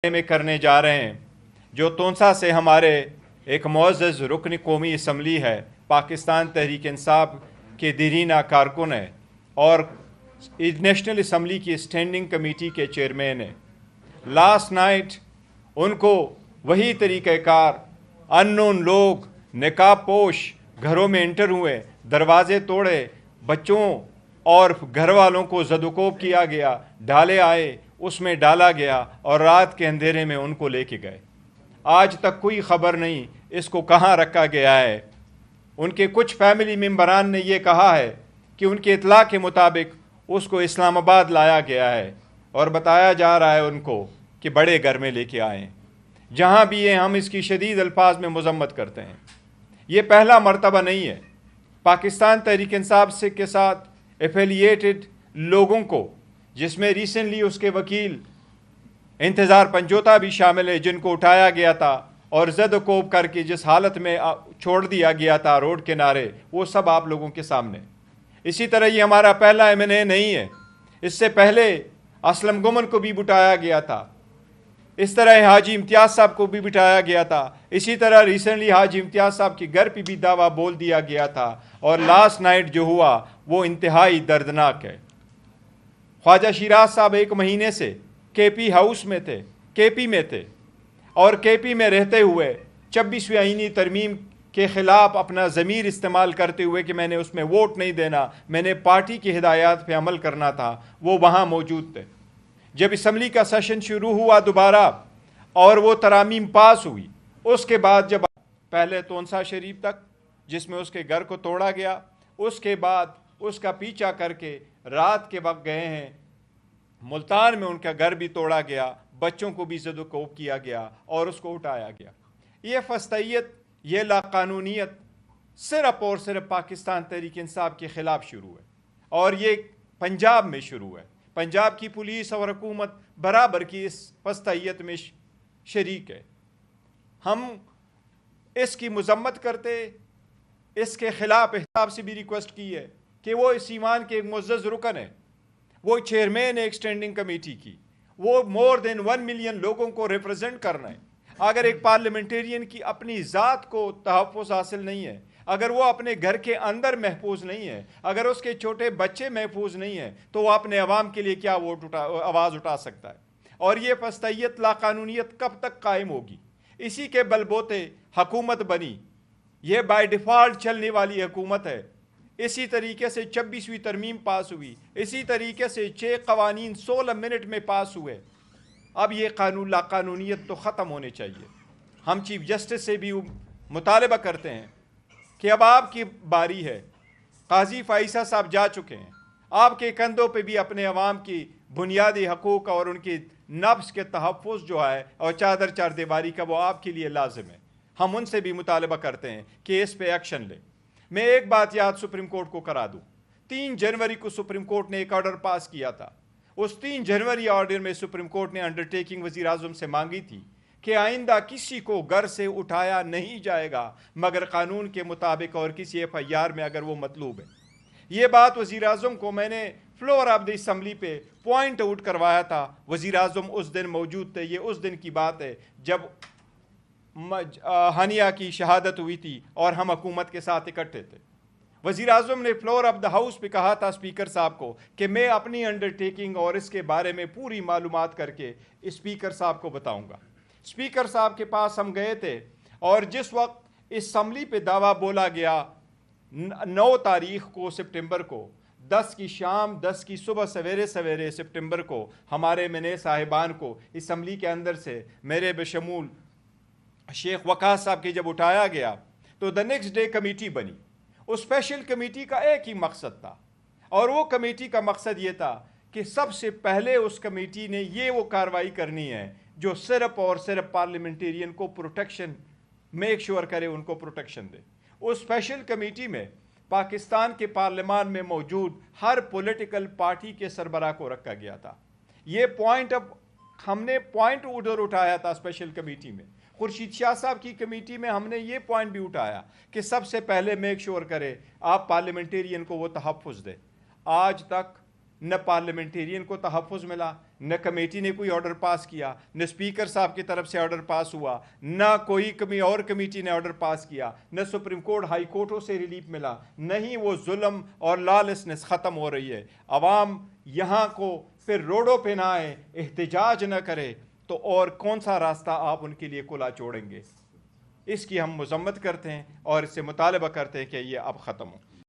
में करने जा रहे हैं, जो तोंसा से हमारे एक मुअज़्ज़ज़ रुकन कौमी असम्बली है, पाकिस्तान तहरीक इंसाफ के दीरीना कारकुन है और नेशनल असम्बली की स्टैंडिंग कमेटी के चेयरमैन हैं। लास्ट नाइट उनको वही तरीक़ाकार अननोन लोग निकाब पोश घरों में एंटर हुए, दरवाजे तोड़े, बच्चों और घर वालों को ज़दोकोब किया गया, ढाले आए, उसमें डाला गया और रात के अंधेरे में उनको लेके गए। आज तक कोई ख़बर नहीं इसको कहाँ रखा गया है। उनके कुछ फैमिली मेम्बरान ने ये कहा है कि उनके इतला के मुताबिक उसको इस्लामाबाद लाया गया है और बताया जा रहा है उनको कि बड़े घर में लेके आएँ। जहाँ भी ये हम इसकी शदीद अल्फाज में मज़म्मत करते हैं। ये पहला मर्तबा नहीं है। पाकिस्तान तहरीक इंसाफ से के साथ एफिलिएटेड लोगों को, जिसमें रिसेंटली उसके वकील इंतज़ार पंजोता भी शामिल है, जिनको उठाया गया था और ज़द-ओ-कोब करके जिस हालत में छोड़ दिया गया था रोड किनारे, वो सब आप लोगों के सामने। इसी तरह ये हमारा पहला M&A नहीं है। इससे पहले असलम गुमन को भी बिठाया गया था, इस तरह हाजी इम्तियाज़ साहब को भी बिठाया गया था, इसी तरह रिसेंटली हाजी इम्तियाज़ साहब के घर पे भी दावा बोल दिया गया था और लास्ट नाइट जो हुआ वो इंतहाई दर्दनाक है। ख्वाजा शिराज साहब 1 महीने से KP हाउस में थे, KP में थे और KP में रहते हुए 26वीं आईनी तरमीम के ख़िलाफ़ अपना ज़मीर इस्तेमाल करते हुए कि मैंने उसमें वोट नहीं देना, मैंने पार्टी की हिदायत पे अमल करना था, वो वहाँ मौजूद थे। जब असम्बली का सेशन शुरू हुआ दोबारा और वो तरामीम पास हुई, उसके बाद जब पहले तोंसा शरीफ तक जिसमें उसके घर को तोड़ा गया, उसके बाद उसका पीछा करके रात के वक्त गए हैं मुल्तान में, उनका घर भी तोड़ा गया, बच्चों को भी ज़द-ओ-कोब किया गया और उसको उठाया गया। ये फस्तैयत, ये लाकानूनियत सिर्फ़ और सिर्फ पाकिस्तान तहरीक इंसाफ के ख़िलाफ़ शुरू है और ये पंजाब में शुरू है। पंजाब की पुलिस और हुकूमत बराबर की इस फस्तैयत में शरीक है। हम इसकी मज़म्मत करते, इसके ख़िलाफ़ एहतिसाब से भी रिक्वेस्ट की है कि वो इस ईमान के एक मुअज़्ज़ज़ रुकन है, वो चेयरमैन है एक स्टैंडिंग कमेटी की, वो मोर देन 1 मिलियन लोगों को रिप्रेजेंट करना है। अगर एक पार्लियामेंटेरियन की अपनी ज़ात को तहफ़्फ़ुज़ हासिल नहीं है, अगर वो अपने घर के अंदर महफूज नहीं है, अगर उसके छोटे बच्चे महफूज नहीं हैं, तो वो अपने अवाम के लिए क्या आवाज़ उठा सकता है। और ये फस्तैयत लाकानूनियत कब तक कायम होगी? इसी के बलबोते हुकूमत बनी, ये बाय डिफ़ॉल्ट चलने वाली हुकूमत है। इसी तरीके से 26वीं तरमीम पास हुई, इसी तरीके से 6 कवानीन 16 मिनट में पास हुए। अब ये लाकानूनियत तो ख़त्म होने चाहिए। हम चीफ जस्टिस से भी मुतालबा करते हैं कि अब आपकी बारी है। काजी फ़ाइसा साहब जा चुके हैं, आपके कंधों पे भी अपने अवाम की बुनियादी हकूक़ और उनकी नफ्स के तहफ़्फ़ुज़ जो है और चादर चारदीवारी का, वो आपके लिए लाजिम है। हम उनसे भी मुतालबा करते हैं कि इस पे एक्शन ले। मैं एक बात याद सुप्रीम कोर्ट को करा दूँ, 3 जनवरी को सुप्रीम कोर्ट ने एक ऑर्डर पास किया था। उस 3 जनवरी ऑर्डर में सुप्रीम कोर्ट ने अंडरटेकिंग वज़ीर आज़म से मांगी थी कि आइंदा किसी को घर से उठाया नहीं जाएगा मगर कानून के मुताबिक और किसी FIR में अगर वो मतलूब है। ये बात वज़ीर आज़म को मैंने फ्लोर ऑफ द असम्बली पे पॉइंट आउट करवाया था। वज़ीर आज़म उस दिन मौजूद थे। ये उस दिन की बात है जब हानिया की शहादत हुई थी और हम हुकूमत के साथ इकट्ठे थे। वज़ीर आज़म ने फ्लोर ऑफ द हाउस पे कहा था स्पीकर साहब को कि मैं अपनी अंडरटेकिंग और इसके बारे में पूरी मालूमात करके स्पीकर साहब को बताऊँगा। स्पीकर साहब के पास हम गए थे और जिस वक्त इस असम्बली पे दावा बोला गया 9 तारीख को सितंबर को 10 की शाम 10 की सुबह सवेरे सवेरे सितंबर को हमारे MNA साहिबान को असम्बली के अंदर से मेरे बशमूल शेख वकास साहब के जब उठाया गया तो द नेक्स्ट डे कमेटी बनी। उस स्पेशल कमेटी का एक ही मकसद था और वो कमेटी का मकसद ये था कि सबसे पहले उस कमेटी ने ये वो कार्रवाई करनी है जो सिर्फ और सिर्फ पार्लियामेंटेरियन को प्रोटेक्शन मेक श्योर करे, उनको प्रोटेक्शन दे। उस स्पेशल कमेटी में पाकिस्तान के पार्लियामान में मौजूद हर पॉलिटिकल पार्टी के सरबराह को रखा गया था। ये पॉइंट अब हमने पॉइंट उधर उठाया था स्पेशल कमेटी में। खुर्शीद शाह साहब की कमेटी में हमने ये पॉइंट भी उठाया कि सबसे पहले मेक श्योर करे आप पार्लियामेंटेरियन को वो तहफ़्फ़ुज़ दे। आज तक نہ پارلیمنٹیرین کو تحفظ ملا، نہ کمیٹی نے کوئی آرڈر پاس کیا، نہ اسپیکر صاحب کی طرف سے آرڈر پاس ہوا، نہ کوئی اور کمیٹی نے آرڈر پاس کیا، نہ سپریم کورٹ ہائی کورٹوں سے ریلیف ملا، نہ ہی وہ ظلم اور لالسنس ختم ہو رہی ہے۔ عوام یہاں کو پھر روڈوں پہ نہ آئے، احتجاج نہ کرے تو اور کون سا راستہ آپ ان کے لیے کھلا چھوڑیں گے؟ اس کی ہم مذمت کرتے ہیں اور اس سے مطالبہ کرتے ہیں کہ یہ اب ختم ہو۔